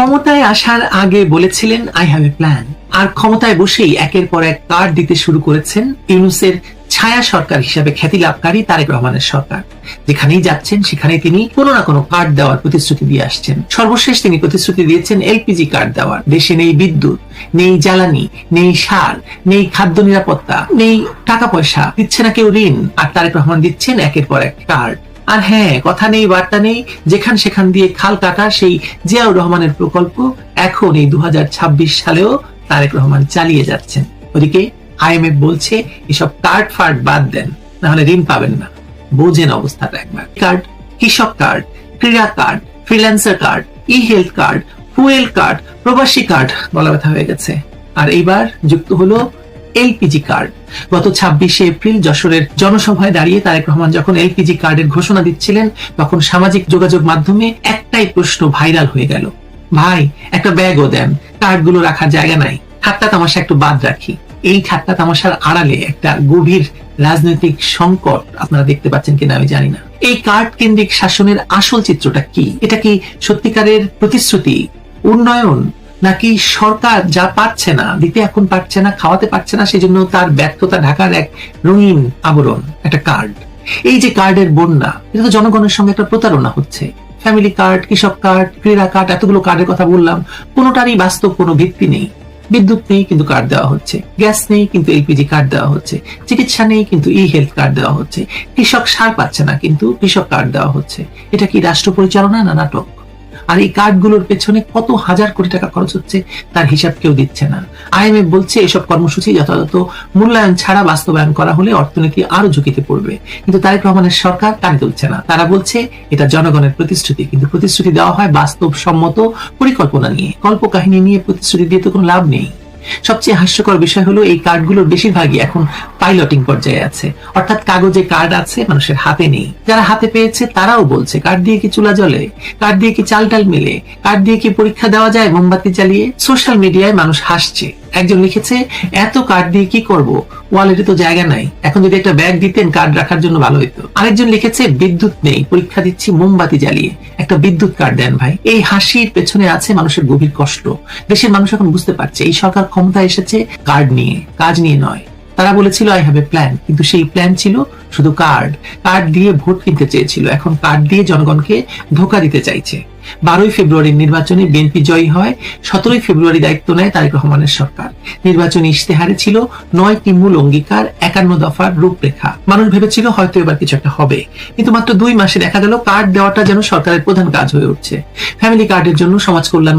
ক্ষমতায় আসার আগে বলেছিলেন আই হ্যাভ এ প্ল্যান, আর ক্ষমতায় বসেই একের পর এক কার্ড দিতে শুরু করেছেন ইউনূসের ছায়া সরকার হিসেবে খ্যাতি লাভকারী তারেক রহমানের সরকার। যেখানেই যাচ্ছেন সেখানে তিনি কোনো না কোনো কার্ড দেওয়ার প্রতিশ্রুতি দিয়ে আসছেন। সর্বশেষ তিনি প্রতিশ্রুতি দিয়েছেন এলপিজি কার্ড দেওয়ার। দেশে নেই বিদ্যুৎ, নেই জ্বালানি, নেই সার, নেই খাদ্য নিরাপত্তা, নেই টাকা পয়সা, দিচ্ছে না কেউ ঋণ, আর তারেক রহমান দিচ্ছেন একের পর এক কার্ড। আর হ্যাঁ, কথা নেই বার্তা নেই, যেখান সেখান দিয়ে খাল কাটা সেই জিয়াউর রহমানের প্রকল্প এখন এই 2026 সালেও তারেক রহমান চালিয়ে যাচ্ছেন। ওদিকে আইএমএফ বলছে এসব কার্ড ফার্ড বাদ দেন, না হলে ঋণ পাবেন না। বোঝেন অবস্থাটা একবার। কার্ড, কৃষক কার্ড, ক্রীড়া কার্ড, ফ্রিল্যান্সার কার্ড, ই হেলথ কার্ড, ফুয়েল কার্ড, প্রবাসী কার্ড, গলা ব্যথা হয়ে গেছে। আর এইবার যুক্ত হলো এলপিজি কার্ড। গত 26শে এপ্রিল যশোরের জনসভায় দাঁড়িয়ে তারেক রহমান যখন এলপিজি কার্ডের ঘোষণা দিচ্ছিলেন, তখন সামাজিক যোগাযোগ মাধ্যমে একটাই প্রশ্ন ভাইরাল হয়ে গেল, ভাই একটা ব্যাগও দেন, কার্ডগুলো রাখার জায়গা নাই। ঠাট্টা তামাশা একটু বাদ রাখি, এই ঠাট্টা তামাশার আড়ালে একটা গভীর রাজনৈতিক সংকট আপনারা দেখতে পাচ্ছেন কিনা আমি জানি না। এই কার্ড কেন্দ্রিক শাসনের আসল চিত্রটা কি? এটা কি সত্যিকারের প্রতিশ্রুতি, উন্নয়ন, নাকি সরকার যা পারছে না দিতে, এখন পারছে না, খাওয়াতে পারছে না, সেজন্য তার ব্যর্থতা ঢাকার এক রঙিন আবরণ, একটা কার্ড? এই যে কার্ডের বন্যা, এটা তো জনগণের সঙ্গে একটা প্রতারণা হচ্ছে। ফ্যামিলি কার্ড, কৃষক কার্ড, ক্রীড়া কার্ড, এতগুলো কার্ডের কথা বললাম, কোনোটারই বাস্তব কোনো ভিত্তি নেই। বিদ্যুৎ নেই কিন্তু কার্ড দেওয়া হচ্ছে, গ্যাস নেই কিন্তু এলপিজি কার্ড দেওয়া হচ্ছে, চিকিৎসা নেই কিন্তু ই হেলথ কার্ড দেওয়া হচ্ছে, কৃষক সার পাচ্ছে না কিন্তু কৃষক কার্ড দেওয়া হচ্ছে। এটা কি রাষ্ট্র পরিচালনা না নাটক? আর এই কার্ডগুলোর পেছনে কত হাজার কোটি টাকা খরচ হচ্ছে তার হিসাব কেউ দিচ্ছে না। আইএমএফ বলছে এসব কর্মসূচি যথাযথ মূল্যায়ন ছাড়া বাস্তবায়ন করা হলে অর্থনীতি আরো ঝুঁকিতে পড়বে। কিন্তু তারেক রহমানের সরকার কানে তুলছে না। তারা বলছে এটা জনগণের প্রতিশ্রুতি, কিন্তু প্রতিশ্রুতি দেওয়া হয় বাস্তবসম্মত পরিকল্পনা নিয়ে। কল্পকাহিনী নিয়ে প্রতিশ্রুতি দিয়ে তো কোনো লাভ নেই। সবচেয়ে হাস্যকর বিষয় হলো এই কার্ডগুলোর বেশিরভাগই এখন পাইলটিং পর্যায়ে আছে, অর্থাৎ কাগজে কার্ড আছে, মানুষের হাতে নেই। যারা হাতে পেয়েছে তারাও বলছে কার্ড দিয়ে কি চুলা জ্বলে, কার্ড দিয়ে কি চাল ডাল মেলে, কার্ড দিয়ে কি পরীক্ষা দেওয়া যায় মোমবাতি জ্বালিয়ে। সোশ্যাল মিডিয়ায় মানুষ হাসছে। একজন লিখেছে এত কার্ড দিয়ে কি করব, ওয়ালেটে তো জায়গা নাই, এখন যদি একটা ব্যাগ দিতেন কার্ড রাখার জন্য ভালো হতো। আরেকজন লিখেছে বিদ্যুৎ নেই, পরীক্ষা দিচ্ছি মোমবাতি জ্বালিয়ে, একটা বিদ্যুৎ কার্ড দেন ভাই। এই হাসির পেছনে আছে মানুষের গভীর কষ্ট। দেশের মানুষ এখন বুঝতে পারছে এই সরকার ক্ষমতায় এসেছে কার্ড নিয়ে, কাজ নিয়ে নয়। তারা বলেছিল আই হ্যাভ এ প্ল্যান, কিন্তু সেই প্ল্যান ছিল শুধু কার্ড। কার্ড দিয়ে ভোট কিনতে চেয়েছিল, এখন কার্ড দিয়ে জনগণকে ধোঁকা দিতে চাইছে। 12ই ফেব্রুয়ারির নির্বাচনে বিএনপি জয়ী হয়, 17ই ফেব্রুয়ারি দায়িত্ব নেয় তারেক রহমানের সরকার। নির্বাচনী ইশতেহারে ছিল 9টি মূল অঙ্গীকার, 51 দফার রূপরেখা। মানুষ ভেবেছিল হয়তো এবার কিছু একটা হবে, কিন্তু মাত্র 2 মাসে দেখা গেল কার্ড দেওয়াটা যেন সরকারের প্রধান কাজ হয়ে উঠছে। ফ্যামিলি কার্ডের জন্য সমাজ কল্যাণ